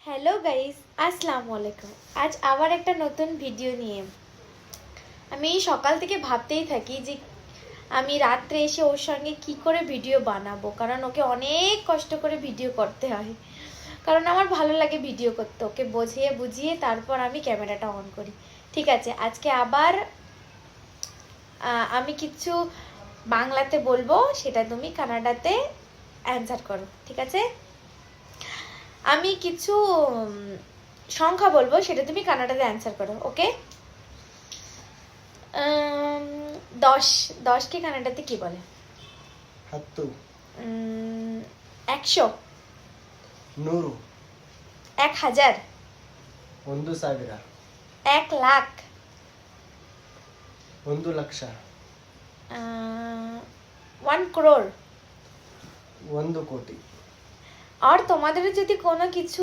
Hello guys, আসসালামু আলাইকুম। আজ আবার একটা নতুন ভিডিও নিয়ে আমি সকাল থেকে ভাবতেই থাকি যে আমি রাত্রে এসে ওর সঙ্গে কি করে ভিডিও বানাবো, কারণ ওকে অনেক কষ্ট করে ভিডিও করতে হয়। কারণ আমার ভালো লাগে ভিডিও করতে, ওকে বুঝিয়ে বুঝিয়ে তারপর আমি ক্যামেরাটা অন করি। ঠিক আছে, আজকে আবার আমি কিছু বাংলাতে বলবো, সেটা তুমি কানাডাতে অ্যান্সার করো, ঠিক আছে? আমি কিছু সংখ্যা বলবো, সেটা তুমি কানাডাতে অ্যান্সার করো, ওকে? 10 10কে কানাডাতে কি বলে? 10 100 100 1000 1,000 1 লাখ 1 ಲಕ್ಷ 1 crore। 1 ಕೋಟಿ। আর তোমাদের যদি কোনো কিছু